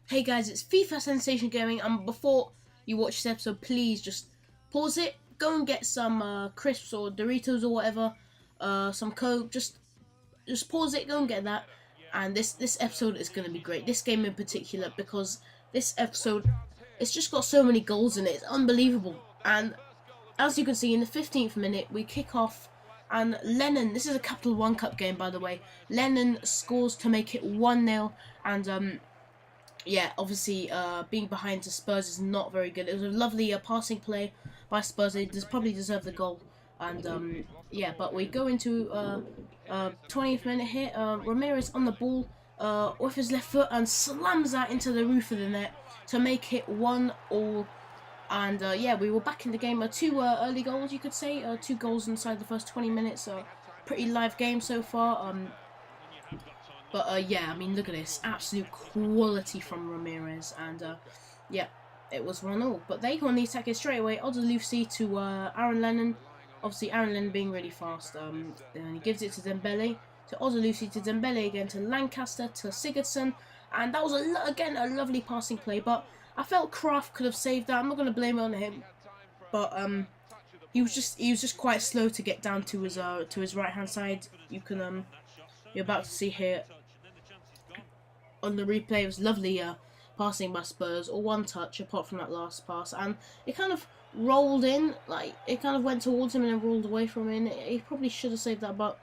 Hey guys, it's FIFA Sensation Gaming, and before you watch this episode, please just pause it, go and get some crisps or Doritos or whatever, some Coke, just pause it, go and get that, and this episode is going to be great, this game in particular, because this episode, it's just got so many goals in it, it's unbelievable, and as you can see, in the 15th minute, we kick off, and Lennon, this is a Capital One Cup game by the way, Lennon scores to make it 1-0, and yeah, obviously, being behind to Spurs is not very good. It was a lovely passing play by Spurs. They probably deserve the goal. And, yeah, but we go into 20th minute here. Ramirez on the ball with his left foot and slams that into the roof of the net to make it 1-1. And, yeah, we were back in the game. Two early goals, you could say. 2 goals inside the first 20 minutes. Pretty live game so far. But yeah, I mean, look at this. Absolute quality from Ramirez. And, yeah, it was 1-1. But they go on the attack straight away. Odelusi to Aaron Lennon. Obviously, Aaron Lennon being really fast. And he gives it to Dembele. To Odelusi, to Dembele again. To Lancaster, to Sigurdsson. And that was, again, a lovely passing play. But I felt Kraft could have saved that. I'm not going to blame it on him. But he was just quite slow to get down to his right-hand side. You're about to see here on the replay, it was lovely passing by Spurs, or one touch apart from that last pass, and it kind of rolled in, like it kind of went towards him and then rolled away from him. He probably should have saved that, but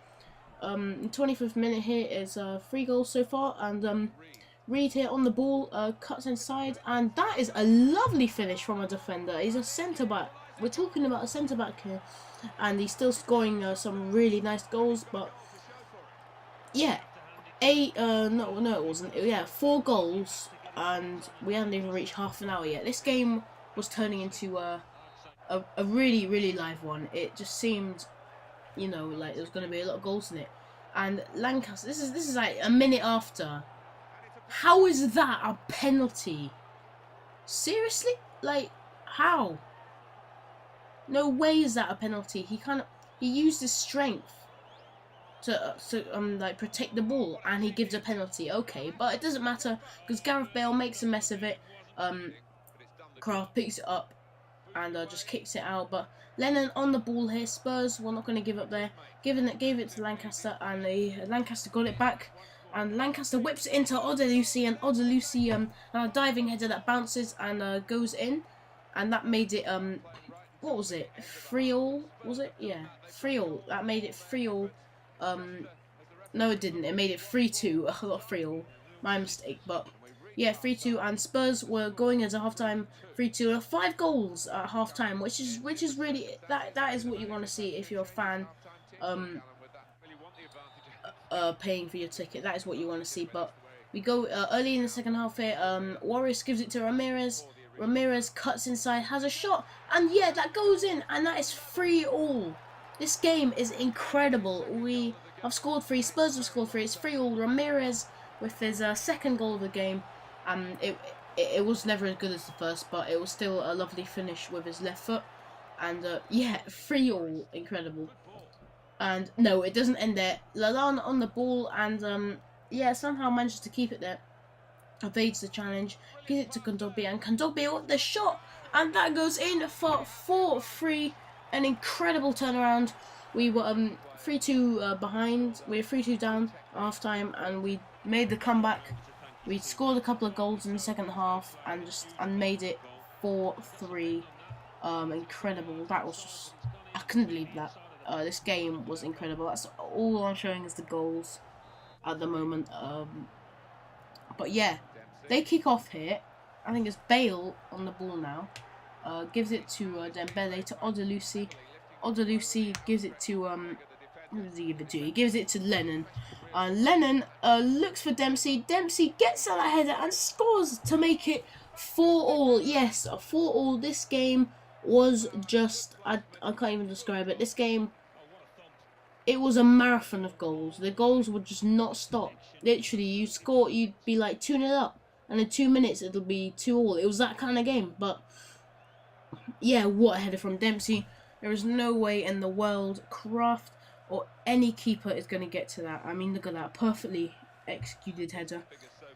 25th minute here is 3 goals so far, and Reed here on the ball, cuts inside, and that is a lovely finish from a defender. He's a centre back. We're talking about a centre back here, and he's still scoring some really nice goals, but yeah. No, it wasn't. Yeah, 4 goals, and we hadn't even reached half an hour yet. This game was turning into a really, really live one. It just seemed, like there was going to be a lot of goals in it. And Lancaster, this is like a minute after. How is that a penalty? Seriously? Like, how? No way is that a penalty. He used his strength to like protect the ball, and he gives a penalty. Okay, but it doesn't matter because Gareth Bale makes a mess of it. Kraft picks it up and just kicks it out. But Lennon on the ball here. Spurs were not going to give up there. Gave it to Lancaster, and Lancaster got it back. And Lancaster whips it into Odelusi, and Odelusi a diving header that bounces and goes in, and that made it what was it? 3-3? Was it? Yeah, 3-3. That made it 3-3. No, it didn't. It made it 3-2. Not 3-3. My mistake. But yeah, 3-2. And Spurs were going into halftime 3-2. 5 goals at halftime, which is really that is what you want to see if you're a fan. Paying for your ticket. That is what you want to see. But we go early in the second half here. Warriors gives it to Ramirez. Ramirez cuts inside, has a shot, and yeah, that goes in, and that is 3-3. This game is incredible. We have scored 3, Spurs have scored 3, it's 3-3. Ramirez with his second goal of the game. It was never as good as the first, but it was still a lovely finish with his left foot. And yeah, 3-3, incredible. And no, it doesn't end there. Lalana on the ball, and yeah, somehow manages to keep it there. Evades the challenge, gives it to Kondogbia, and Kondogbia with the shot, and that goes in for 4-3. An incredible turnaround. We were 3-2 behind. We were 3-2 down half time, and we made the comeback. We scored a couple of goals in the second half, and made it 4-3. Incredible. That was just, I couldn't believe that. This game was incredible. That's all I'm showing is the goals at the moment. But yeah, they kick off here. I think it's Bale on the ball now. Gives it to Dembele, to Odelusi. Odelusi gives it to who does he give it to? He gives it to Lennon. Lennon looks for Dempsey. Dempsey gets at that header and scores to make it 4-4. Yes, 4-4. This game was just I can't even describe it. This game, it was a marathon of goals. The goals would just not stop. Literally, you score, you'd be like 2-0 up, and in 2 minutes it'll be 2-2. It was that kind of game. But yeah, what a header from Dempsey. There is no way in the world Kraft or any keeper is going to get to that. I mean, look at that. Perfectly executed header.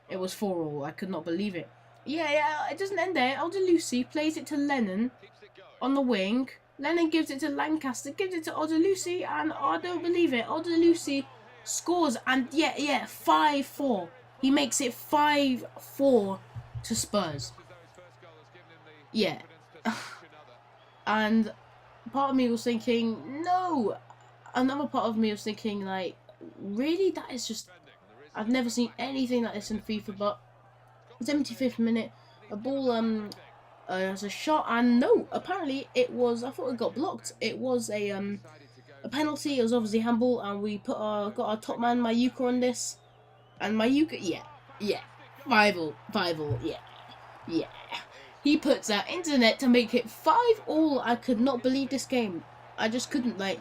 It was 4-all. I could not believe it. Yeah, it doesn't end there. Odelusi plays it to Lennon on the wing. Lennon gives it to Lancaster, gives it to Odelusi, and I don't believe it. Odelusi scores, and 5-4. He makes it 5-4 to Spurs. Yeah. And part of me was thinking, no. Another part of me was thinking, like, really? That is just... I've never seen anything like this in FIFA, but 75th minute, a ball as a shot, and no, apparently it was, I thought it got blocked. It was a penalty. It was obviously handball, and we got our top man Mayuka on this, and Mayuka, yeah, 5-all, yeah. He puts that into the net to make it 5-all. I could not believe this game. I just couldn't, like,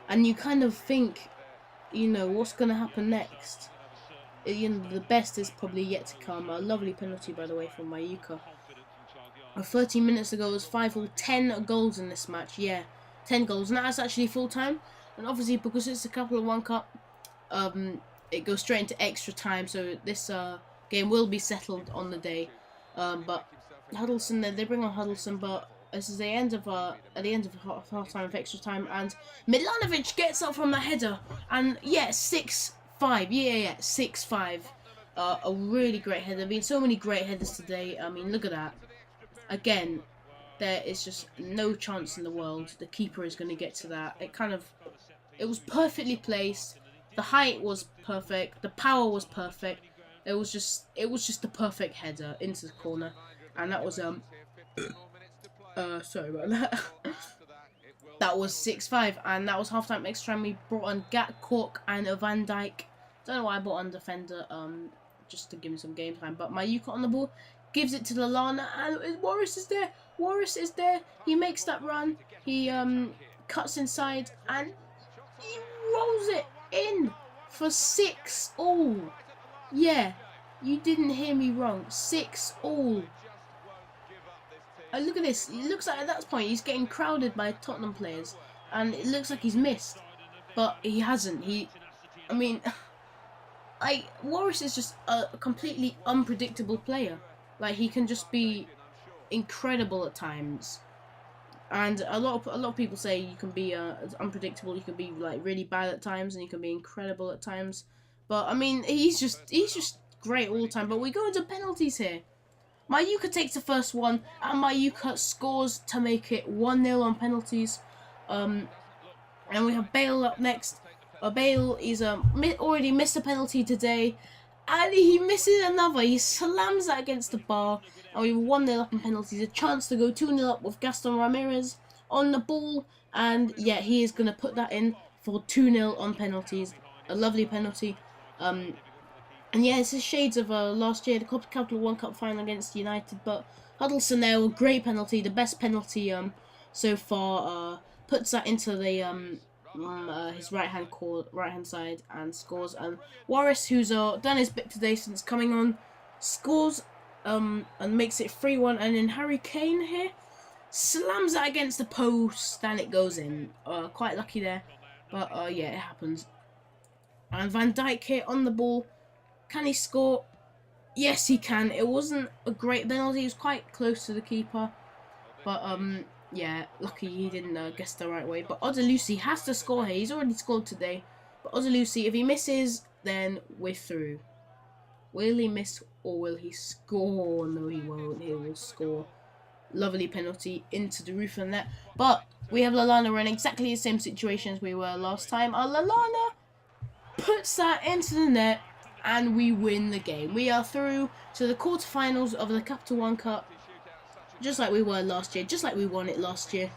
and you kind of think, you know, what's gonna happen next. You know, the best is probably yet to come. A lovely penalty, by the way, from Mayuka. 13 minutes ago, it was 5-all. 10 goals in this match. Yeah, 10 goals. And that's actually full time. And obviously, because it's a couple of One Cup, it goes straight into extra time. So this game will be settled on the day. But Huddleston, they bring on Huddleston, but this is the end of at the end of half time of extra time, and Milanovic gets up from the header, and 6-5. 6-5. A really great header. There have been so many great headers today. I mean, look at that. Again, there is just no chance in the world the keeper is going to get to that. It was perfectly placed. The height was perfect. The power was perfect. It was just the perfect header into the corner, and that was sorry about that. That was 6-5, and that was half-time extra time. We brought on Gat, Cork, and a Van Dijk. Don't know why I brought on defender, just to give him some game time. But Mayuka on the ball, gives it to Lallana, and Morris is there. Morris is there. He makes that run. He cuts inside, and he rolls it in for 6-all. Yeah, you didn't hear me wrong. 6-all. Look at this. It looks like at that point he's getting crowded by Tottenham players, and it looks like he's missed, but he hasn't. I mean, Morris is just a completely unpredictable player. Like, he can just be incredible at times, and a lot of people say you can be unpredictable. You can be like really bad at times, and you can be incredible at times. But I mean, he's just great all the time. But we go into penalties here. Mayuka takes the first one, and Mayuka scores to make it 1-0 on penalties. And we have Bale up next. Bale is already missed a penalty today, and he misses another. He slams that against the bar, and we're 1-0 up on penalties. A chance to go 2-0 up with Gaston Ramirez on the ball, and yeah, he is going to put that in for 2-0 on penalties. A lovely penalty. And yeah, it's shades of last year, the Capital One Cup final against United. But Huddleston there, a great penalty, the best penalty so far. Puts that into the his right hand side and scores. And Warris, who's done his bit today since coming on, scores and makes it 3-1. And then Harry Kane here slams that against the post, and it goes in. Quite lucky there, but yeah, it happens. And Van Dijk here on the ball. Can he score? Yes, he can. It wasn't a great penalty. He was quite close to the keeper. But, yeah, lucky he didn't guess the right way. But Odelusi has to score here. He's already scored today. But Odelusi, if he misses, then we're through. Will he miss or will he score? No, he won't. He will score. Lovely penalty into the roof of the net. But we have Lallana in exactly the same situation as we were last time. Lallana puts that into the net, and we win the game. We are through to the quarterfinals of the Capital One Cup, just like we were last year, just like we won it last year.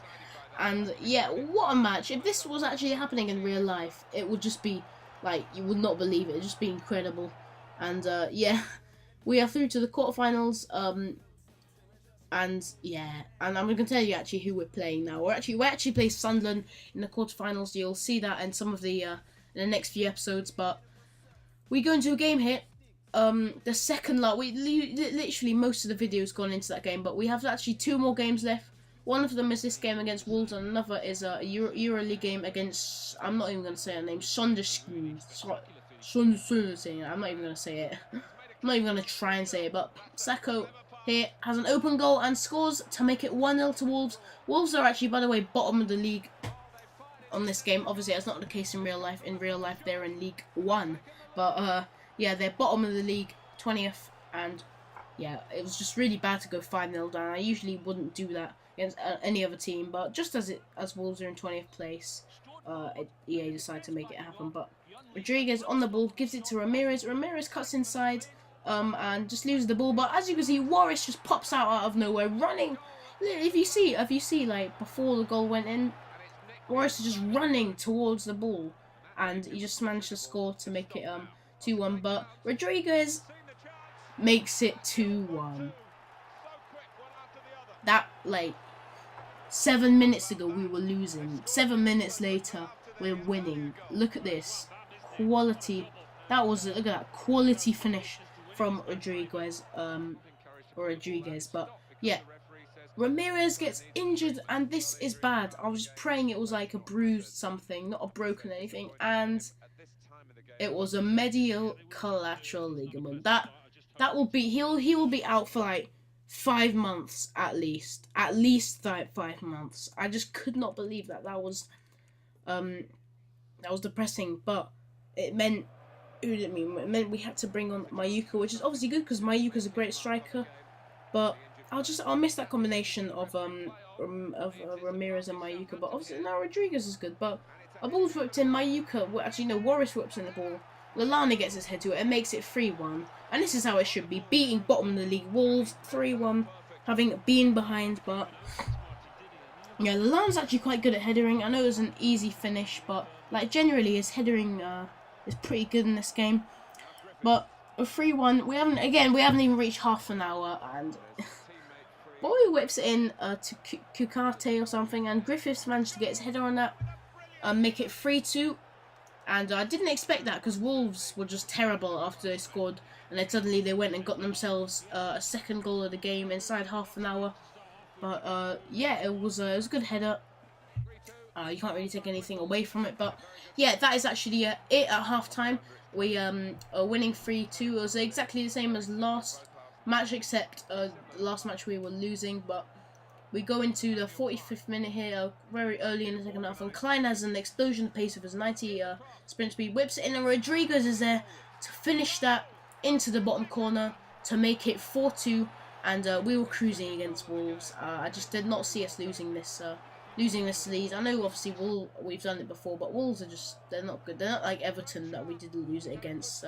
And yeah, what a match. If this was actually happening in real life, it would just be, like, you would not believe it. It would just be incredible. And yeah, we are through to the quarterfinals. And yeah, and I'm going to tell you actually who we're playing now. We actually play Sunderland in the quarterfinals. You'll see that in some of the in the next few episodes, but we go into a game here. The second lot, literally most of the video has gone into that game, but we have actually 2 more games left. One of them is this game against Wolves, and another is a EuroLeague game against, I'm not even going to say her name, I'm not even going to say it. I'm not even going to try and say it, but Sacco here has an open goal and scores to make it 1-0 to Wolves. Wolves are actually, by the way, bottom of the league on this game. Obviously, that's not the case in real life. In real life, they're in League 1. But, yeah, they're bottom of the league, 20th, and, yeah, it was just really bad to go 5-0 down. I usually wouldn't do that against any other team, but just as Wolves are in 20th place, EA decided to make it happen. But Rodriguez on the ball, gives it to Ramirez. Ramirez cuts inside, and just loses the ball. But as you can see, Warris just pops out of nowhere, running. If you see, like before the goal went in, Warris is just running towards the ball, and he just managed to score to make it 2-1. But Rodriguez makes it 2-1. That, like, 7 minutes ago we were losing. 7 minutes later we're winning. Look at this quality. Look at that quality finish from Rodriguez. But yeah, Ramirez gets injured, and this is bad. I was just praying it was like a bruised something, not a broken anything, and it was a medial collateral ligament. That will be he will be out for like 5 months at least 5 months. I just could not believe that. That was depressing, but it meant it meant we had to bring on Mayuka, which is obviously good because Mayuka's a great striker. But I'll miss that combination of Ramirez and Mayuka. But obviously now Rodriguez is good. But a ball's whipped in. Mayuka, well, actually no, Warris whips in the ball. Lallana gets his head to it and makes it 3-1. And this is how it should be. Beating bottom of the league Wolves 3-1, having been behind. But yeah, Lallana's actually quite good at headering. I know it was an easy finish, but like generally his headering is pretty good in this game. But a 3-1, we haven't even reached half an hour, and Boy whips it in to Kukate or something, and Griffiths managed to get his header on that, make it 3-2. And I didn't expect that because Wolves were just terrible after they scored, and then suddenly they went and got themselves a second goal of the game inside half an hour. But yeah, it was a good header. You can't really take anything away from it, but yeah, that is actually it at half time. We are winning 3-2. It was exactly the same as last match, except last match we were losing. But we go into the 45th minute here, very early in the second half, and Klein has an explosion pace of his 90 sprint speed, whips it in, and Rodriguez is there to finish that into the bottom corner to make it 4-2. And we were cruising against Wolves. I just did not see us losing this lead. I know obviously we've done it before, but Wolves are they're not good. They're not like Everton that we did lose it against.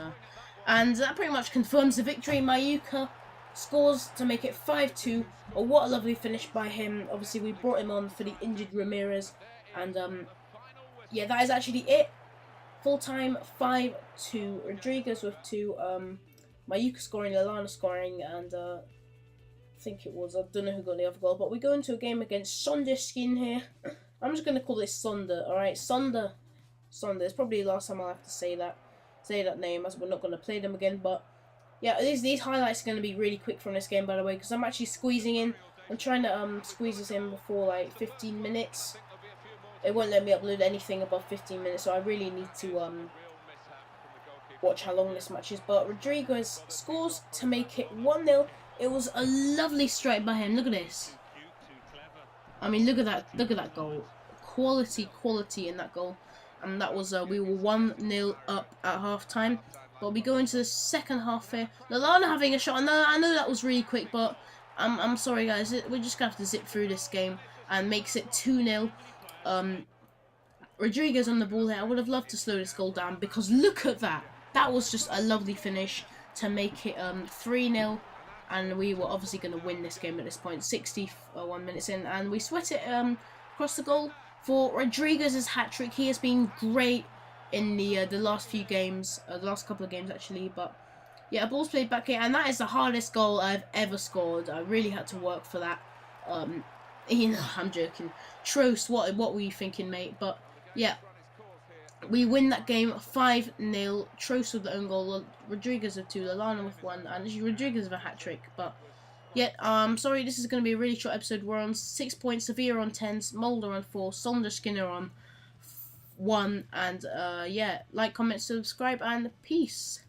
And that pretty much confirms the victory. Mayuka scores to make it 5-2. Oh, what a lovely finish by him. Obviously we brought him on for the injured Ramirez. And yeah, that is actually it. Full time 5-2. Rodriguez with 2. Mayuka scoring, Lallana scoring, and I think it was, I don't know who got the other goal, but we go into a game against Sonderskin here. I'm just going to call this Sonder, alright? Sonder. It's probably the last time I'll have to say that name, as we're not going to play them again. But yeah, these highlights are going to be really quick from this game, by the way, because I'm actually squeezing in. I'm trying to squeeze this in before like 15 minutes. It won't let me upload anything above 15 minutes, so I really need to watch how long this match is. But Rodriguez scores to make it 1-0. It was a lovely strike by him. Look at this. I mean, look at that goal. Quality in that goal. And that was we were 1-0 up at half time. But we go into the second half here. Lallana having a shot. I know that was really quick, but I'm sorry guys. We're just gonna have to zip through this game, and makes it 2-0. Rodriguez on the ball there. I would have loved to slow this goal down, because look at that. That was just a lovely finish to make it 3-0. And we were obviously going to win this game at this point, 61 minutes in. And we sweat it across the goal for Rodriguez's hat-trick. He has been great in the last few games, the last couple of games actually. But yeah, a ball's played back here, and that is the hardest goal I've ever scored. I really had to work for that. You know, I'm joking. Trost, what were you thinking, mate? But yeah. We win that game 5-0. Trost with the own goal, Rodriguez with 2, Lallana with 1, and Rodriguez with a hat-trick. But yeah, sorry, this is going to be a really short episode. We're on 6 points, Sevilla on 10, Mulder on 4, Sonder Skinner on 1, and yeah, like, comment, subscribe, and peace.